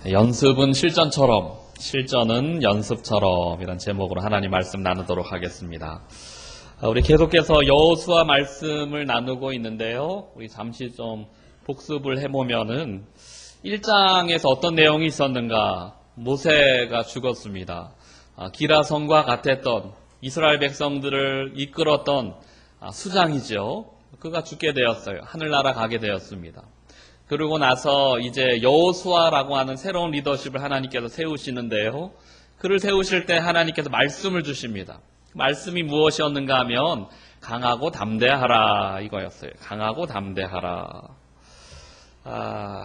연습은 실전처럼, 실전은 연습처럼 이런 제목으로 하나님 말씀 나누도록 하겠습니다. 우리 계속해서 여호수아 말씀을 나누고 있는데요. 우리 잠시 좀 복습을 해보면은 1장에서 어떤 내용이 있었는가? 모세가 죽었습니다. 기라성과 같았던 이스라엘 백성들을 이끌었던 수장이죠. 그가 죽게 되었어요. 하늘나라 가게 되었습니다. 그러고 나서 이제 여호수아라고 하는 새로운 리더십을 하나님께서 세우시는데요. 그를 세우실 때 하나님께서 말씀을 주십니다. 말씀이 무엇이었는가 하면 강하고 담대하라 이거였어요. 강하고 담대하라.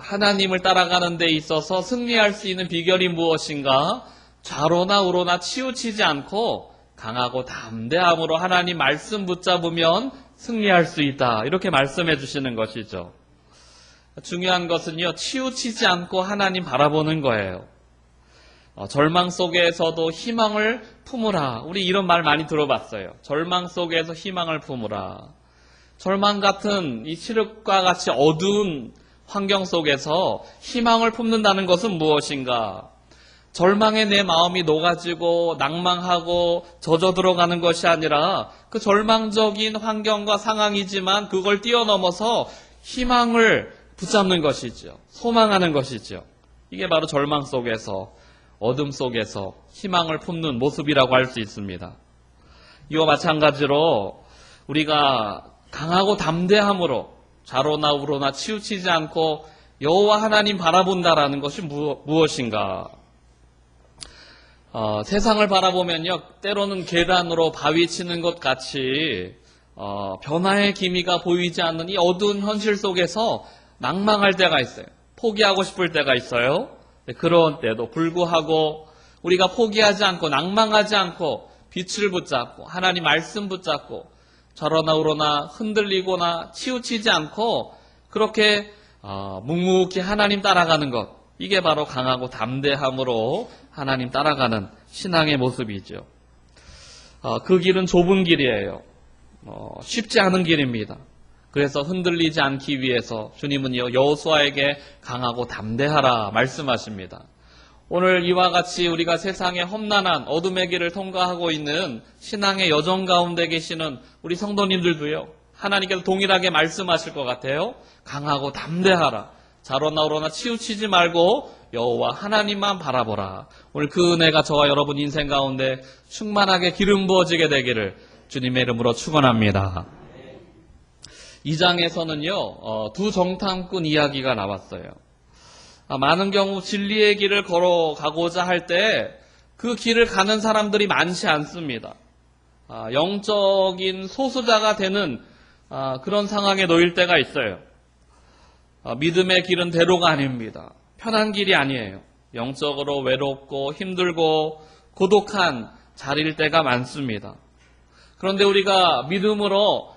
하나님을 따라가는 데 있어서 승리할 수 있는 비결이 무엇인가? 좌로나 우로나 치우치지 않고 강하고 담대함으로 하나님 말씀 붙잡으면 승리할 수 있다. 이렇게 말씀해 주시는 것이죠. 중요한 것은요, 치우치지 않고 하나님 바라보는 거예요. 절망 속에서도 희망을 품으라. 우리 이런 말 많이 들어봤어요. 절망 속에서 희망을 품으라. 절망 같은 이 칠흑과 같이 어두운 환경 속에서 희망을 품는다는 것은 무엇인가? 절망에 내 마음이 녹아지고 낭망하고 젖어 들어가는 것이 아니라 그 절망적인 환경과 상황이지만 그걸 뛰어넘어서 희망을 붙잡는 것이죠. 소망하는 것이죠. 이게 바로 절망 속에서, 어둠 속에서 희망을 품는 모습이라고 할 수 있습니다. 이와 마찬가지로 우리가 강하고 담대함으로 좌로나 우로나 치우치지 않고 여호와 하나님 바라본다라는 것이 무엇인가? 세상을 바라보면요, 때로는 계단으로 바위 치는 것 같이 변화의 기미가 보이지 않는 이 어두운 현실 속에서 낭망할 때가 있어요. 포기하고 싶을 때가 있어요. 그런 때도 불구하고 우리가 포기하지 않고 낭망하지 않고 빛을 붙잡고 하나님 말씀 붙잡고 좌로나 우로나 흔들리거나 치우치지 않고 그렇게 묵묵히 하나님 따라가는 것, 이게 바로 강하고 담대함으로 하나님 따라가는 신앙의 모습이죠. 그 길은 좁은 길이에요. 쉽지 않은 길입니다. 그래서 흔들리지 않기 위해서 주님은요, 여호수아에게 강하고 담대하라 말씀하십니다. 오늘 이와 같이 우리가 세상의 험난한 어둠의 길을 통과하고 있는 신앙의 여정 가운데 계시는 우리 성도님들도요, 하나님께서 동일하게 말씀하실 것 같아요. 강하고 담대하라. 좌로나 우로나 치우치지 말고 여호와 하나님만 바라보라. 오늘 그 은혜가 저와 여러분 인생 가운데 충만하게 기름 부어지게 되기를 주님의 이름으로 축원합니다. 2장에서는요, 두 정탐꾼 이야기가 나왔어요. 많은 경우 진리의 길을 걸어가고자 할 때 그 길을 가는 사람들이 많지 않습니다. 영적인 소수자가 되는 그런 상황에 놓일 때가 있어요. 믿음의 길은 대로가 아닙니다. 편한 길이 아니에요. 영적으로 외롭고 힘들고 고독한 자리일 때가 많습니다. 그런데 우리가 믿음으로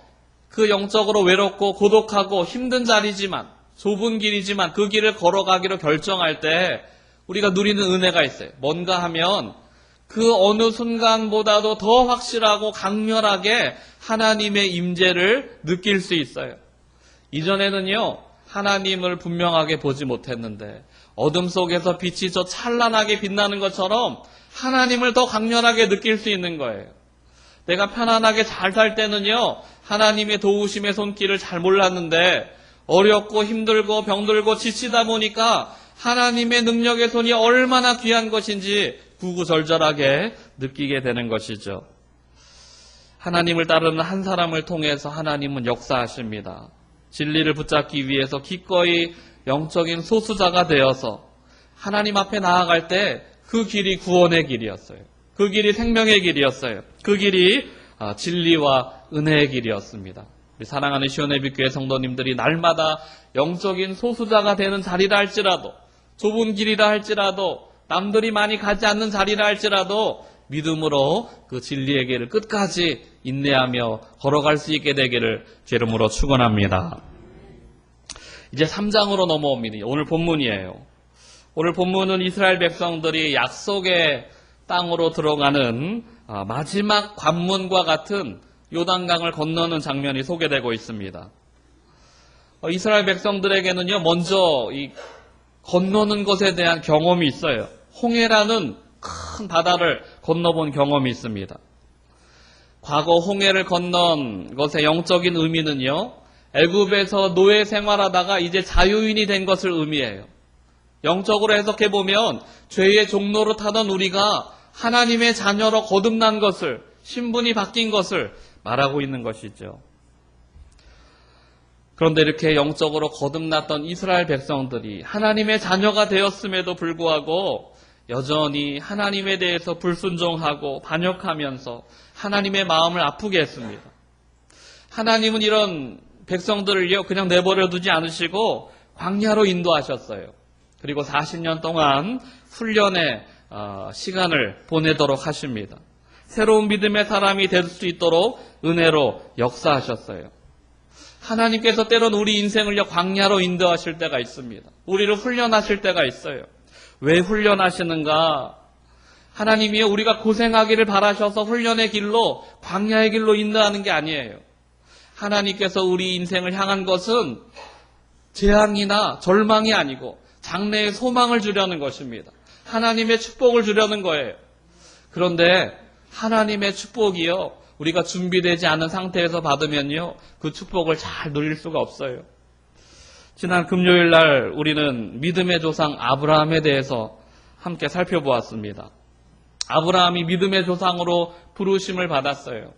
그 영적으로 외롭고 고독하고 힘든 자리지만, 좁은 길이지만 그 길을 걸어가기로 결정할 때 우리가 누리는 은혜가 있어요. 뭔가 하면 그 어느 순간보다도 더 확실하고 강렬하게 하나님의 임재를 느낄 수 있어요. 이전에는요, 하나님을 분명하게 보지 못했는데 어둠 속에서 빛이 저 찬란하게 빛나는 것처럼 하나님을 더 강렬하게 느낄 수 있는 거예요. 내가 편안하게 잘 살 때는요, 하나님의 도우심의 손길을 잘 몰랐는데 어렵고 힘들고 병들고 지치다 보니까 하나님의 능력의 손이 얼마나 귀한 것인지 구구절절하게 느끼게 되는 것이죠. 하나님을 따르는 한 사람을 통해서 하나님은 역사하십니다. 진리를 붙잡기 위해서 기꺼이 영적인 소수자가 되어서 하나님 앞에 나아갈 때 그 길이 구원의 길이었어요. 그 길이 생명의 길이었어요. 그 길이 진리와 은혜의 길이었습니다. 우리 사랑하는 시온예비교회 성도님들이 날마다 영적인 소수자가 되는 자리라 할지라도, 좁은 길이라 할지라도, 남들이 많이 가지 않는 자리라 할지라도 믿음으로 그 진리의 길을 끝까지 인내하며 걸어갈 수 있게 되기를 주 이름으로 축원합니다. 이제 3장으로 넘어옵니다. 오늘 본문이에요. 오늘 본문은 이스라엘 백성들이 약속의 땅으로 들어가는 마지막 관문과 같은 요단강을 건너는 장면이 소개되고 있습니다. 이스라엘 백성들에게는요, 먼저 이 건너는 것에 대한 경험이 있어요. 홍해라는 큰 바다를 건너본 경험이 있습니다. 과거 홍해를 건넌 것의 영적인 의미는요, 애굽에서 노예 생활하다가 이제 자유인이 된 것을 의미해요. 영적으로 해석해보면 죄의 종로로 타던 우리가 하나님의 자녀로 거듭난 것을, 신분이 바뀐 것을 말하고 있는 것이죠. 그런데 이렇게 영적으로 거듭났던 이스라엘 백성들이 하나님의 자녀가 되었음에도 불구하고 여전히 하나님에 대해서 불순종하고 반역하면서 하나님의 마음을 아프게 했습니다. 하나님은 이런 백성들을요, 그냥 내버려 두지 않으시고 광야로 인도하셨어요. 그리고 40년 동안 훈련의 시간을 보내도록 하십니다. 새로운 믿음의 사람이 될 수 있도록 은혜로 역사하셨어요. 하나님께서 때론 우리 인생을요, 광야로 인도하실 때가 있습니다. 우리를 훈련하실 때가 있어요. 왜 훈련하시는가? 하나님이요, 우리가 고생하기를 바라셔서 훈련의 길로, 광야의 길로 인도하는 게 아니에요. 하나님께서 우리 인생을 향한 것은 재앙이나 절망이 아니고 장래의 소망을 주려는 것입니다. 하나님의 축복을 주려는 거예요. 그런데 하나님의 축복이요, 우리가 준비되지 않은 상태에서 받으면요, 그 축복을 잘 누릴 수가 없어요. 지난 금요일 날 우리는 믿음의 조상 아브라함에 대해서 함께 살펴보았습니다. 아브라함이 믿음의 조상으로 부르심을 받았어요.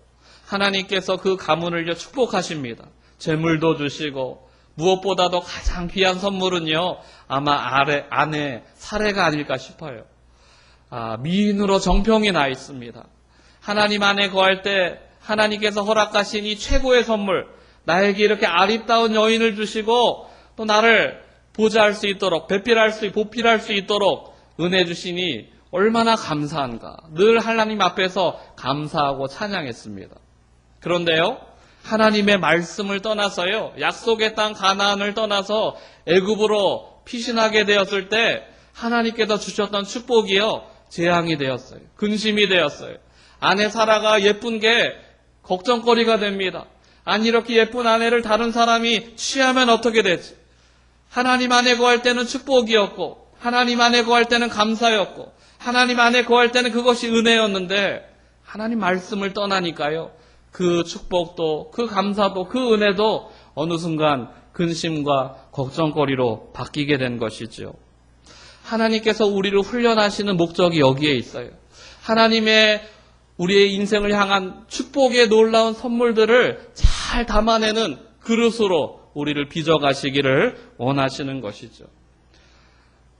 하나님께서 그 가문을요, 축복하십니다. 재물도 주시고, 무엇보다도 가장 귀한 선물은요, 아마 아내 사례가 아닐까 싶어요. 미인으로 정평이 나 있습니다. 하나님 안에 거할 때 하나님께서 허락하신 이 최고의 선물, 나에게 이렇게 아름다운 여인을 주시고 또 나를 보좌할 수 있도록, 보필할 수 있도록 은혜 주시니 얼마나 감사한가. 늘 하나님 앞에서 감사하고 찬양했습니다. 그런데요, 하나님의 말씀을 떠나서요, 약속의 땅 가나안을 떠나서 애굽으로 피신하게 되었을 때 하나님께서 주셨던 축복이요, 재앙이 되었어요. 근심이 되었어요. 아내 사라가 예쁜 게 걱정거리가 됩니다. 아니, 이렇게 예쁜 아내를 다른 사람이 취하면 어떻게 되지? 하나님 안에 거할 때는 축복이었고, 하나님 안에 거할 때는 감사였고, 하나님 안에 거할 때는 그것이 은혜였는데, 하나님 말씀을 떠나니까요, 그 축복도, 그 감사도, 그 은혜도 어느 순간 근심과 걱정거리로 바뀌게 된 것이죠. 하나님께서 우리를 훈련하시는 목적이 여기에 있어요. 하나님의 우리의 인생을 향한 축복의 놀라운 선물들을 잘 담아내는 그릇으로 우리를 빚어가시기를 원하시는 것이죠.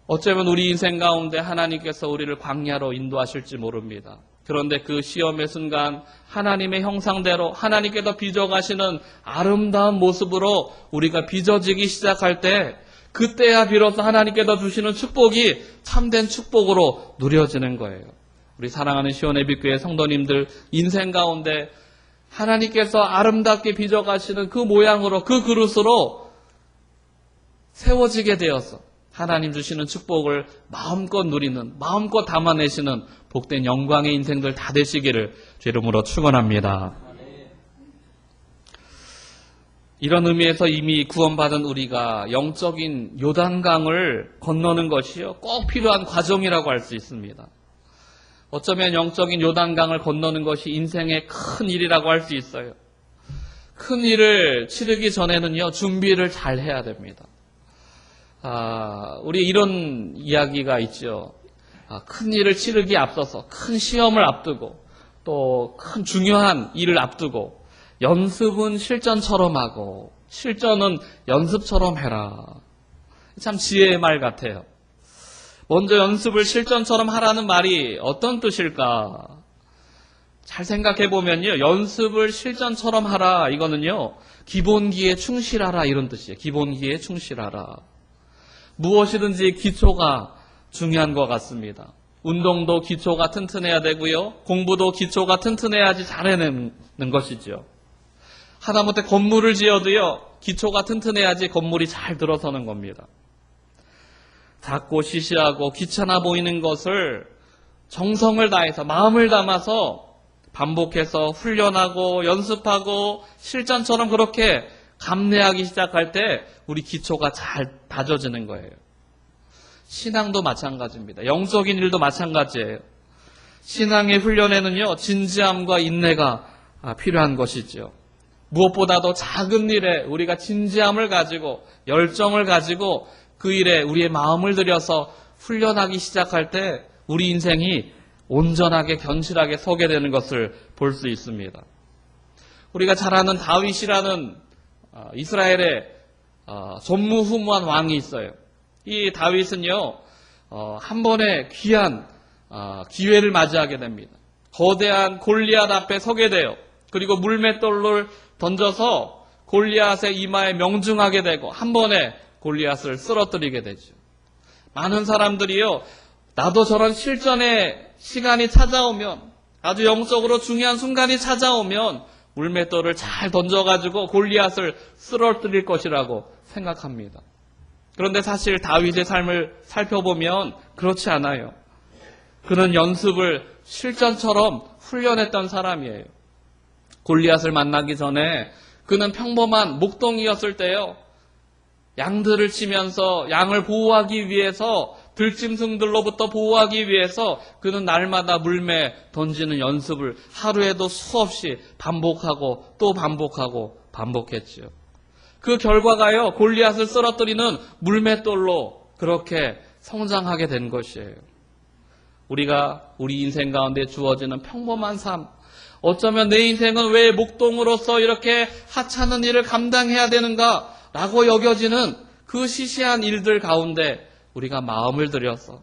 어쩌면 우리 인생 가운데 하나님께서 우리를 광야로 인도하실지 모릅니다. 그런데 그 시험의 순간 하나님의 형상대로 하나님께서 빚어가시는 아름다운 모습으로 우리가 빚어지기 시작할 때, 그때야 비로소 하나님께서 주시는 축복이 참된 축복으로 누려지는 거예요. 우리 사랑하는 시온예비교회 성도님들 인생 가운데 하나님께서 아름답게 빚어가시는 그 모양으로, 그 그릇으로 세워지게 되어서 하나님 주시는 축복을 마음껏 누리는, 마음껏 담아내시는 복된 영광의 인생들 다 되시기를 주 이름으로 축원합니다. 이런 의미에서 이미 구원받은 우리가 영적인 요단강을 건너는 것이요, 꼭 필요한 과정이라고 할 수 있습니다. 어쩌면 영적인 요단강을 건너는 것이 인생의 큰 일이라고 할 수 있어요. 큰 일을 치르기 전에는요, 준비를 잘 해야 됩니다. 우리 이런 이야기가 있죠. 큰 일을 치르기 앞서서, 큰 시험을 앞두고, 또 큰 중요한 일을 앞두고, 연습은 실전처럼 하고, 실전은 연습처럼 해라. 참 지혜의 말 같아요. 먼저 연습을 실전처럼 하라는 말이 어떤 뜻일까? 잘 생각해보면요, 연습을 실전처럼 하라, 이거는요, 기본기에 충실하라, 이런 뜻이에요. 기본기에 충실하라. 무엇이든지 기초가 중요한 것 같습니다. 운동도 기초가 튼튼해야 되고요, 공부도 기초가 튼튼해야지 잘해내는 것이죠. 하다못해 건물을 지어도요, 기초가 튼튼해야지 건물이 잘 들어서는 겁니다. 작고 시시하고 귀찮아 보이는 것을 정성을 다해서, 마음을 담아서 반복해서 훈련하고 연습하고 실전처럼 그렇게 감내하기 시작할 때 우리 기초가 잘 다져지는 거예요. 신앙도 마찬가지입니다. 영적인 일도 마찬가지예요. 신앙의 훈련에는요, 진지함과 인내가 필요한 것이죠. 무엇보다도 작은 일에 우리가 진지함을 가지고 열정을 가지고 그 일에 우리의 마음을 들여서 훈련하기 시작할 때 우리 인생이 온전하게 견실하게 서게 되는 것을 볼 수 있습니다. 우리가 잘 아는 다윗이라는 이스라엘의 전무후무한 왕이 있어요. 이 다윗은요, 한 번의 귀한 기회를 맞이하게 됩니다. 거대한 골리앗 앞에 서게 돼요. 그리고 물맷돌을 던져서 골리앗의 이마에 명중하게 되고 한 번에 골리앗을 쓰러뜨리게 되죠. 많은 사람들이요, 나도 저런 실전의 시간이 찾아오면, 아주 영적으로 중요한 순간이 찾아오면 물맷돌을 잘 던져가지고 골리앗을 쓰러뜨릴 것이라고 생각합니다. 그런데 사실 다윗의 삶을 살펴보면 그렇지 않아요. 그는 연습을 실전처럼 훈련했던 사람이에요. 골리앗을 만나기 전에 그는 평범한 목동이었을 때요, 양들을 치면서 양을 보호하기 위해서, 들짐승들로부터 보호하기 위해서 그는 날마다 물매 던지는 연습을 하루에도 수없이 반복하고 또 반복하고 반복했지요. 그 결과가요, 골리앗을 쓰러뜨리는 물맷돌로 그렇게 성장하게 된 것이에요. 우리가 우리 인생 가운데 주어지는 평범한 삶, 어쩌면 내 인생은 왜 목동으로서 이렇게 하찮은 일을 감당해야 되는가 라고 여겨지는 그 시시한 일들 가운데 우리가 마음을 들여서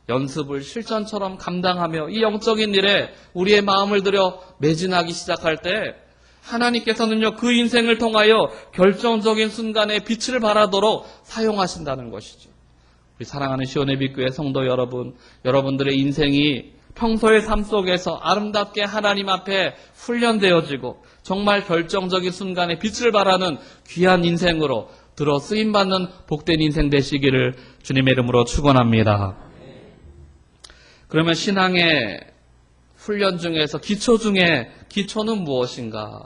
연습을 실전처럼 감당하며 이 영적인 일에 우리의 마음을 들여 매진하기 시작할 때 하나님께서는요, 그 인생을 통하여 결정적인 순간에 빛을 발하도록 사용하신다는 것이죠. 우리 사랑하는 시온의 빛교회 성도 여러분, 여러분들의 인생이 평소의 삶 속에서 아름답게 하나님 앞에 훈련되어지고 정말 결정적인 순간에 빛을 발하는 귀한 인생으로 들어 쓰임받는 복된 인생 되시기를 주님의 이름으로 축원합니다. 그러면 신앙의 훈련 중에서 기초 중에 기초는 무엇인가?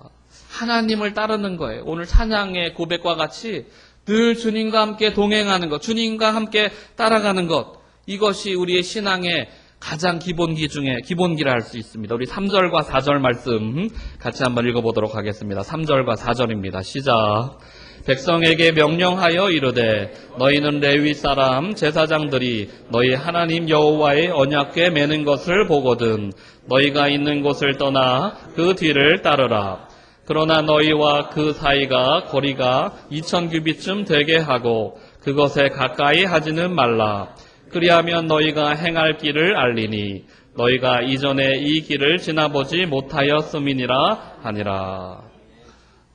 하나님을 따르는 거예요. 오늘 찬양의 고백과 같이 늘 주님과 함께 동행하는 것, 주님과 함께 따라가는 것, 이것이 우리의 신앙의 가장 기본기 중에 기본기라 할 수 있습니다. 우리 3절과 4절 말씀 같이 한번 읽어보도록 하겠습니다. 3절과 4절입니다. 시작. 백성에게 명령하여 이르되 너희는 레위 사람 제사장들이 너희 하나님 여호와의 언약궤 매는 것을 보거든 너희가 있는 곳을 떠나 그 뒤를 따르라. 그러나 너희와 그 사이가 거리가 2000규빗쯤 되게 하고 그것에 가까이 하지는 말라. 그리하면 너희가 행할 길을 알리니 너희가 이전에 이 길을 지나보지 못하였음이니라 하니라.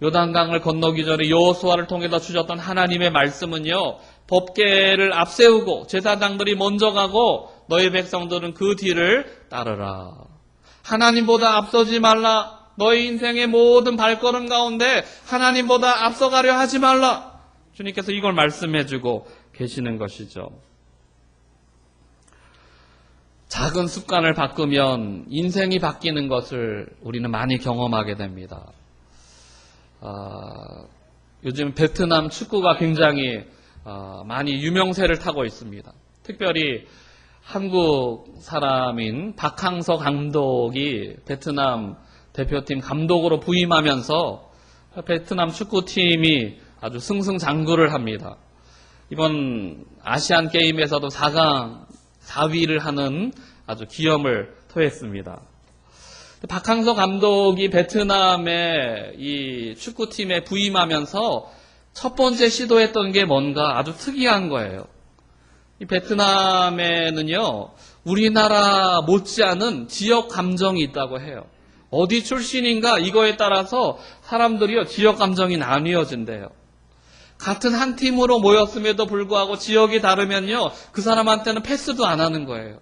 요단강을 건너기 전에 여호수아를 통해서 주셨던 하나님의 말씀은요, 법궤를 앞세우고 제사장들이 먼저 가고 너희 백성들은 그 뒤를 따르라. 하나님보다 앞서지 말라. 너희 인생의 모든 발걸음 가운데 하나님보다 앞서가려 하지 말라. 주님께서 이걸 말씀해주고 계시는 것이죠. 작은 습관을 바꾸면 인생이 바뀌는 것을 우리는 많이 경험하게 됩니다. 요즘 베트남 축구가 굉장히 많이 유명세를 타고 있습니다. 특별히 한국 사람인 박항서 감독이 베트남 대표팀 감독으로 부임하면서 베트남 축구팀이 아주 승승장구를 합니다. 이번 아시안 게임에서도 4강 4위를 하는 아주 기염을 토했습니다. 박항서 감독이 베트남의 이 축구팀에 부임하면서 첫 번째 시도했던 게 뭔가 아주 특이한 거예요. 이 베트남에는요, 우리나라 못지않은 지역 감정이 있다고 해요. 어디 출신인가 이거에 따라서 사람들이요, 지역 감정이 나뉘어진대요. 같은 한 팀으로 모였음에도 불구하고 지역이 다르면요, 그 사람한테는 패스도 안 하는 거예요.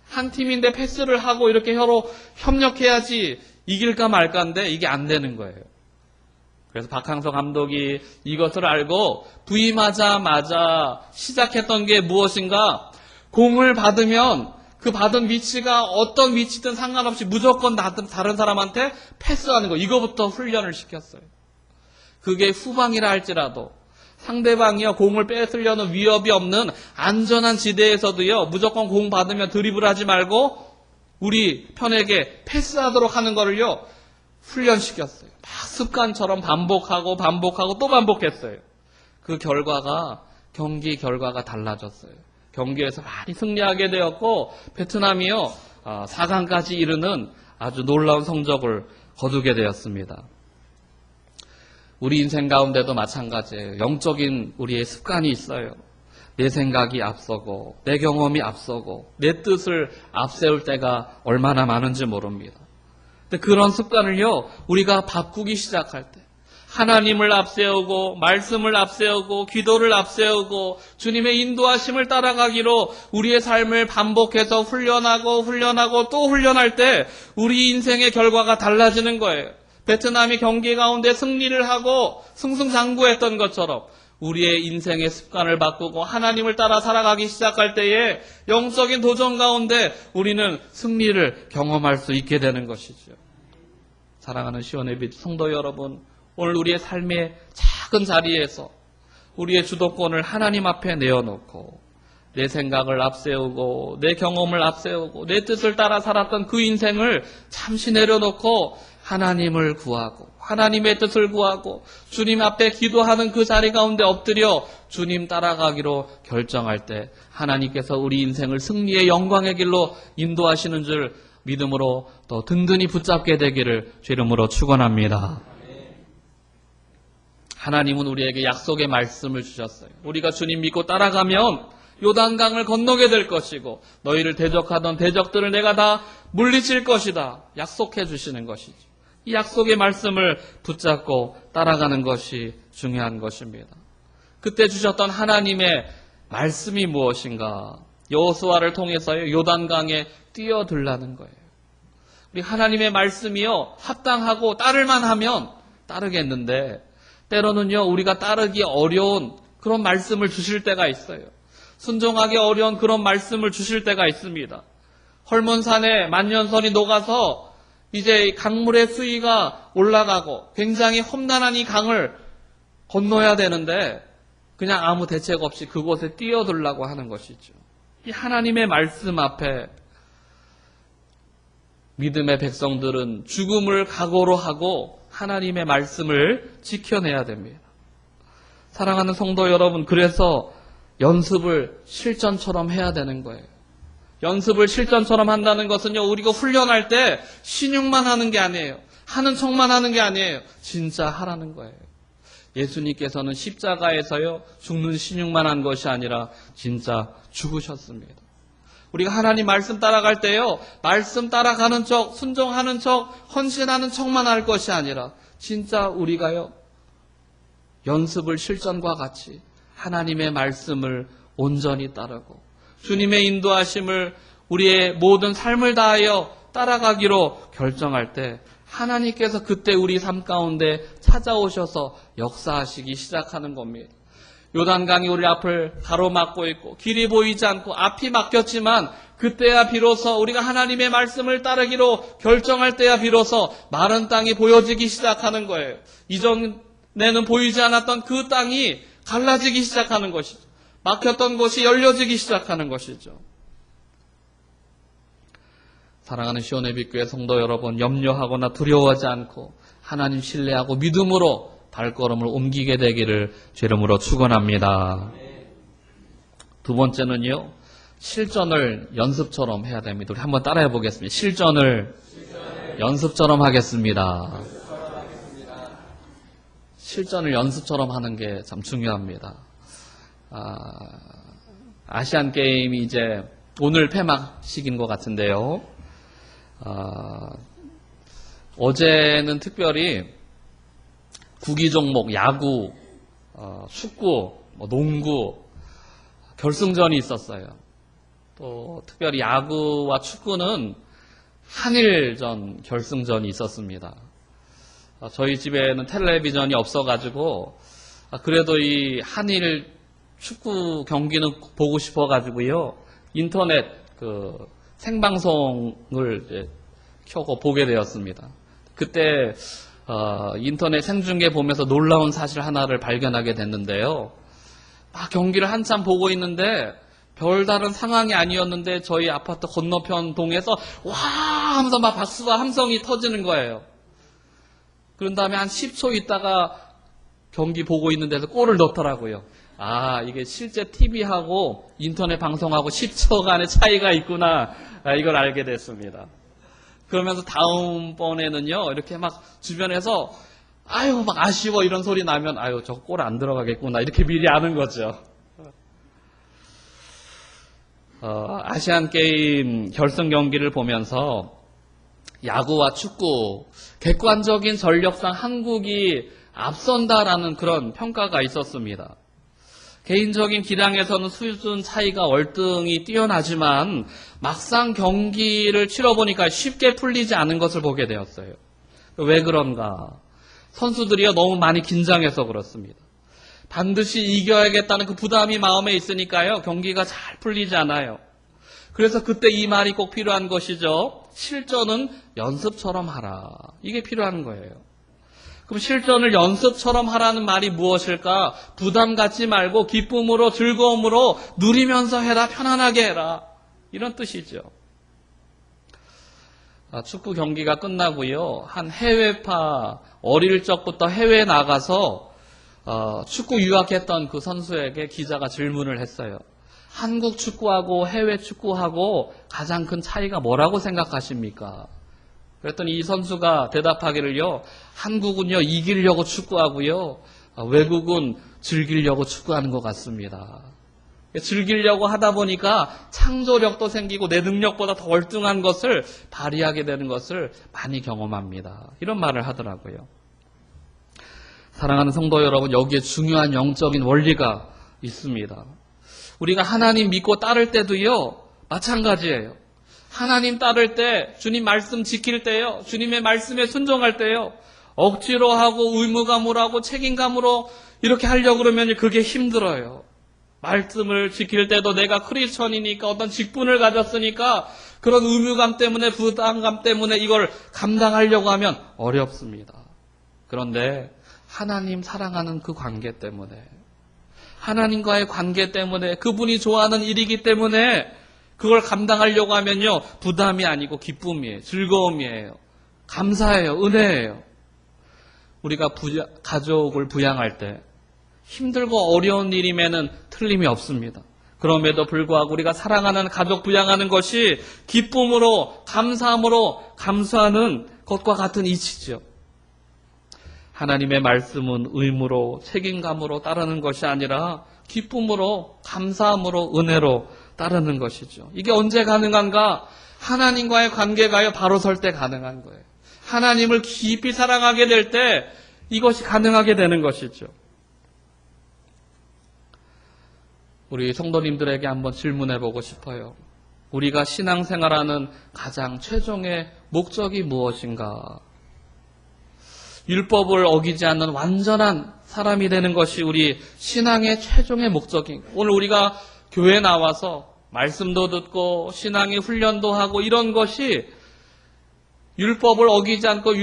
한 팀인데 패스를 하고 이렇게 서로 협력해야지 이길까 말까인데 이게 안 되는 거예요. 그래서 박항서 감독이 이것을 알고 부임하자마자 시작했던 게 무엇인가? 공을 받으면 그 받은 위치가 어떤 위치든 상관없이 무조건 다른 사람한테 패스하는 거, 이거부터 훈련을 시켰어요. 그게 후방이라 할지라도 상대방이요 공을 뺏으려는 위협이 없는 안전한 지대에서도요 무조건 공 받으면 드리블하지 말고 우리 편에게 패스하도록 하는 거를요 훈련시켰어요. 막 습관처럼 반복하고 또 반복했어요. 그 결과가 경기 결과가 달라졌어요. 경기에서 많이 승리하게 되었고 베트남이요 4강까지 이르는 아주 놀라운 성적을 거두게 되었습니다. 우리 인생 가운데도 마찬가지예요. 영적인 우리의 습관이 있어요. 내 생각이 앞서고 내 경험이 앞서고 내 뜻을 앞세울 때가 얼마나 많은지 모릅니다. 근데 그런 습관을요 우리가 바꾸기 시작할 때 하나님을 앞세우고 말씀을 앞세우고 기도를 앞세우고 주님의 인도하심을 따라가기로 우리의 삶을 반복해서 훈련하고 또 훈련할 때 우리 인생의 결과가 달라지는 거예요. 베트남이 경기 가운데 승리를 하고 승승장구했던 것처럼 우리의 인생의 습관을 바꾸고 하나님을 따라 살아가기 시작할 때에 영적인 도전 가운데 우리는 승리를 경험할 수 있게 되는 것이죠. 사랑하는 시온의 빛 성도 여러분, 오늘 우리의 삶의 작은 자리에서 우리의 주도권을 하나님 앞에 내어놓고 내 생각을 앞세우고 내 경험을 앞세우고 내 뜻을 따라 살았던 그 인생을 잠시 내려놓고 하나님을 구하고 하나님의 뜻을 구하고 주님 앞에 기도하는 그 자리 가운데 엎드려 주님 따라가기로 결정할 때 하나님께서 우리 인생을 승리의 영광의 길로 인도하시는 줄 믿음으로 더 든든히 붙잡게 되기를 주 이름으로 축원합니다. 하나님은 우리에게 약속의 말씀을 주셨어요. 우리가 주님 믿고 따라가면 요단강을 건너게 될 것이고 너희를 대적하던 대적들을 내가 다 물리칠 것이다. 약속해 주시는 것이죠. 이 약속의 말씀을 붙잡고 따라가는 것이 중요한 것입니다. 그때 주셨던 하나님의 말씀이 무엇인가? 여호수아를 통해서 요단강에 뛰어들라는 거예요. 우리 하나님의 말씀이요 합당하고 따를만 하면 따르겠는데 때로는요 우리가 따르기 어려운 그런 말씀을 주실 때가 있어요. 순종하기 어려운 그런 말씀을 주실 때가 있습니다. 헐몬산에 만년설이 녹아서 이제 강물의 수위가 올라가고 굉장히 험난한 이 강을 건너야 되는데 그냥 아무 대책 없이 그곳에 뛰어들라고 하는 것이죠. 이 하나님의 말씀 앞에 믿음의 백성들은 죽음을 각오로 하고 하나님의 말씀을 지켜내야 됩니다. 사랑하는 성도 여러분, 그래서 연습을 실전처럼 해야 되는 거예요. 연습을 실전처럼 한다는 것은요, 우리가 훈련할 때 신용만 하는 게 아니에요. 하는 척만 하는 게 아니에요. 진짜 하라는 거예요. 예수님께서는 십자가에서요, 죽는 신용만 한 것이 아니라 진짜 죽으셨습니다. 우리가 하나님 말씀 따라갈 때요, 말씀 따라가는 척, 순종하는 척, 헌신하는 척만 할 것이 아니라 진짜 우리가요, 연습을 실전과 같이 하나님의 말씀을 온전히 따르고 주님의 인도하심을 우리의 모든 삶을 다하여 따라가기로 결정할 때 하나님께서 그때 우리 삶 가운데 찾아오셔서 역사하시기 시작하는 겁니다. 요단강이 우리 앞을 가로막고 있고 길이 보이지 않고 앞이 막혔지만 그때야 비로소 우리가 하나님의 말씀을 따르기로 결정할 때야 비로소 마른 땅이 보여지기 시작하는 거예요. 이전에는 보이지 않았던 그 땅이 갈라지기 시작하는 것이죠. 막혔던 곳이 열려지기 시작하는 것이죠. 사랑하는 시온의 빛교회 성도 여러분, 염려하거나 두려워하지 않고 하나님 신뢰하고 믿음으로 발걸음을 옮기게 되기를 주 이름으로 축원합니다. 두 번째는요, 실전을 연습처럼 해야 됩니다. 우리 한번 따라해 보겠습니다. 실전을 연습처럼 하겠습니다. 실전을 연습처럼 하는 게 참 중요합니다. 아시안 게임이 이제 오늘 폐막식인 것 같은데요. 어제는 특별히 구기 종목, 야구, 축구, 농구 결승전이 있었어요. 또 특별히 야구와 축구는 한일전 결승전이 있었습니다. 저희 집에는 텔레비전이 없어가지고 그래도 이 한일 축구 경기는 보고 싶어가지고요 인터넷 생방송을 이제 켜고 보게 되었습니다. 그때 인터넷 생중계 보면서 놀라운 사실 하나를 발견하게 됐는데요. 막 경기를 한참 보고 있는데 별다른 상황이 아니었는데 저희 아파트 건너편 동에서 와 하면서 막 박수와 함성이 터지는 거예요. 그런 다음에 한 10초 있다가 경기 보고 있는 데서 골을 넣더라고요. 아, 이게 실제 TV하고 인터넷 방송하고 10초간의 차이가 있구나. 이걸 알게 됐습니다. 그러면서 다음번에는요, 이렇게 막 주변에서 아유, 막 아쉬워 이런 소리 나면 아유, 저 골 안 들어가겠구나. 이렇게 미리 아는 거죠. 아시안 게임 결승 경기를 보면서 야구와 축구, 객관적인 전력상 한국이 앞선다라는 그런 평가가 있었습니다. 개인적인 기량에서는 수준 차이가 월등히 뛰어나지만 막상 경기를 치러보니까 쉽게 풀리지 않은 것을 보게 되었어요. 왜 그런가? 선수들이요 너무 많이 긴장해서 그렇습니다. 반드시 이겨야겠다는 그 부담이 마음에 있으니까요 경기가 잘 풀리지 않아요. 그래서 그때 이 말이 꼭 필요한 것이죠. 실전은 연습처럼 하라. 이게 필요한 거예요. 그럼 실전을 연습처럼 하라는 말이 무엇일까? 부담 갖지 말고 기쁨으로 즐거움으로 누리면서 해라. 편안하게 해라. 이런 뜻이죠. 축구 경기가 끝나고요. 한 해외파 어릴 적부터 해외에 나가서 축구 유학했던 그 선수에게 기자가 질문을 했어요. 한국 축구하고 해외 축구하고 가장 큰 차이가 뭐라고 생각하십니까? 그랬더니 이 선수가 대답하기를요. 한국은요 이기려고 축구하고요. 외국은 즐기려고 축구하는 것 같습니다. 즐기려고 하다 보니까 창조력도 생기고 내 능력보다 더 월등한 것을 발휘하게 되는 것을 많이 경험합니다. 이런 말을 하더라고요. 사랑하는 성도 여러분, 여기에 중요한 영적인 원리가 있습니다. 우리가 하나님 믿고 따를 때도요 마찬가지예요. 하나님 따를 때, 주님 말씀 지킬 때요, 주님의 말씀에 순종할 때요, 억지로 하고 의무감으로 하고 책임감으로 이렇게 하려고 그러면 그게 힘들어요. 말씀을 지킬 때도 내가 크리스천이니까 어떤 직분을 가졌으니까 그런 의무감 때문에 부담감 때문에 이걸 감당하려고 하면 어렵습니다. 그런데 하나님 사랑하는 그 관계 때문에 하나님과의 관계 때문에 그분이 좋아하는 일이기 때문에 그걸 감당하려고 하면요 부담이 아니고 기쁨이에요. 즐거움이에요. 감사해요. 은혜예요. 우리가 가족을 부양할 때 힘들고 어려운 일임에는 틀림이 없습니다. 그럼에도 불구하고 우리가 사랑하는 가족 부양하는 것이 기쁨으로 감사함으로 감수하는 것과 같은 이치죠. 하나님의 말씀은 의무로 책임감으로 따르는 것이 아니라 기쁨으로 감사함으로 은혜로 따르는 것이죠. 이게 언제 가능한가? 하나님과의 관계가요 바로 설 때 가능한 거예요. 하나님을 깊이 사랑하게 될 때 이것이 가능하게 되는 것이죠. 우리 성도님들에게 한번 질문해 보고 싶어요. 우리가 신앙생활하는 가장 최종의 목적이 무엇인가? 율법을 어기지 않는 완전한 사람이 되는 것이 우리 신앙의 최종의 목적입니다. 오늘 우리가 교회에 나와서 말씀도 듣고 신앙의 훈련도 하고 이런 것이 율법을 어기지 않고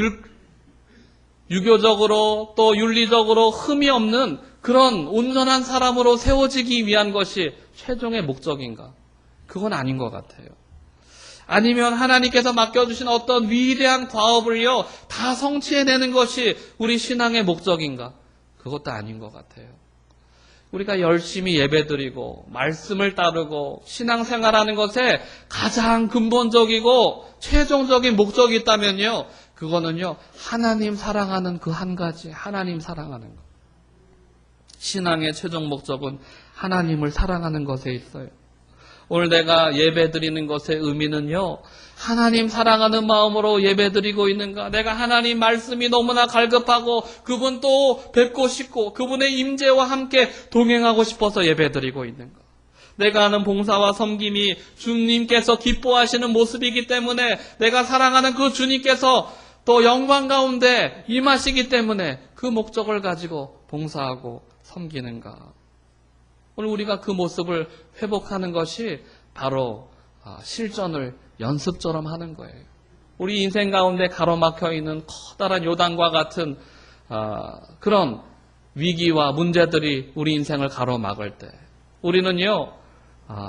유교적으로 또 윤리적으로 흠이 없는 그런 온전한 사람으로 세워지기 위한 것이 최종의 목적인가? 그건 아닌 것 같아요. 아니면 하나님께서 맡겨주신 어떤 위대한 과업을요 다 성취해내는 것이 우리 신앙의 목적인가? 그것도 아닌 것 같아요. 우리가 열심히 예배드리고 말씀을 따르고 신앙생활하는 것에 가장 근본적이고 최종적인 목적이 있다면요 그거는요 하나님 사랑하는 그 한 가지 하나님 사랑하는 것. 신앙의 최종 목적은 하나님을 사랑하는 것에 있어요. 오늘 내가 예배드리는 것의 의미는요 하나님 사랑하는 마음으로 예배드리고 있는가? 내가 하나님 말씀이 너무나 갈급하고 그분 또 뵙고 싶고 그분의 임재와 함께 동행하고 싶어서 예배드리고 있는가? 내가 하는 봉사와 섬김이 주님께서 기뻐하시는 모습이기 때문에 내가 사랑하는 그 주님께서 또 영광 가운데 임하시기 때문에 그 목적을 가지고 봉사하고 섬기는가? 오늘 우리가 그 모습을 회복하는 것이 바로 실전을 연습처럼 하는 거예요. 우리 인생 가운데 가로막혀 있는 커다란 요단과 같은 그런 위기와 문제들이 우리 인생을 가로막을 때 우리는요,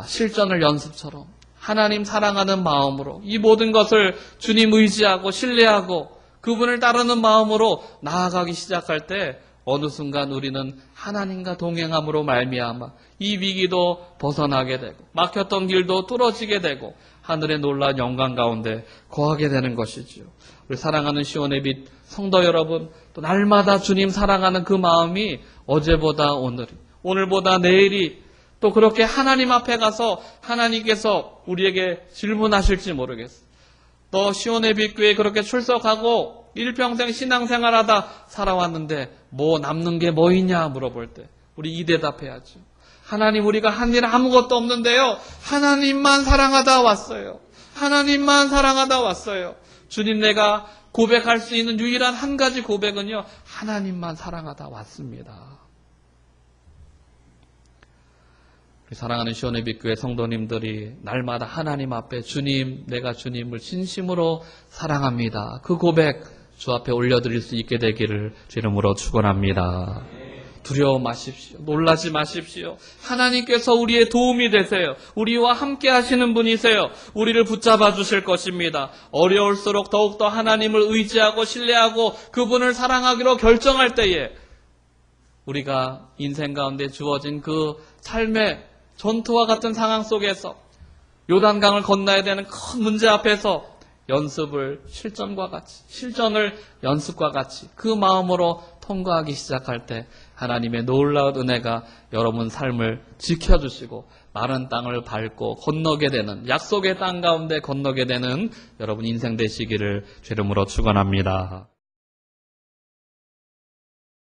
실전을 연습처럼 하나님 사랑하는 마음으로 이 모든 것을 주님 의지하고 신뢰하고 그분을 따르는 마음으로 나아가기 시작할 때 어느 순간 우리는 하나님과 동행함으로 말미암아 이 위기도 벗어나게 되고 막혔던 길도 뚫어지게 되고 하늘의 놀라운 영광 가운데 거하게 되는 것이지요. 우리 사랑하는 시온의 빛 성도 여러분, 또 날마다 주님 사랑하는 그 마음이 어제보다 오늘이, 오늘보다 내일이 또 그렇게 하나님 앞에 가서 하나님께서 우리에게 질문하실지 모르겠어요. 너 시온의 빛 교회에 그렇게 출석하고 일평생 신앙생활하다 살아왔는데 뭐 남는 게 뭐 있냐 물어볼 때 우리 이 대답해야죠. 하나님, 우리가 한 일 아무것도 없는데요, 하나님만 사랑하다 왔어요. 하나님만 사랑하다 왔어요. 주님, 내가 고백할 수 있는 유일한 한 가지 고백은요, 하나님만 사랑하다 왔습니다. 우리 사랑하는 시온의 빛 교회 성도님들이 날마다 하나님 앞에 주님, 내가 주님을 진심으로 사랑합니다, 그 고백 주 앞에 올려드릴 수 있게 되기를 주 이름으로 축원합니다. 두려워 마십시오. 놀라지 마십시오. 하나님께서 우리의 도움이 되세요. 우리와 함께 하시는 분이세요. 우리를 붙잡아 주실 것입니다. 어려울수록 더욱더 하나님을 의지하고 신뢰하고 그분을 사랑하기로 결정할 때에 우리가 인생 가운데 주어진 그 삶의 전투와 같은 상황 속에서 요단강을 건너야 되는 큰 문제 앞에서 연습을 실전을 연습과 같이 그 마음으로 통과하기 시작할 때 하나님의 놀라운 은혜가 여러분 삶을 지켜주시고 마른 땅을 밟고 건너게 되는, 약속의 땅 가운데 건너게 되는 여러분 인생 되시기를 주 이름으로 축원합니다.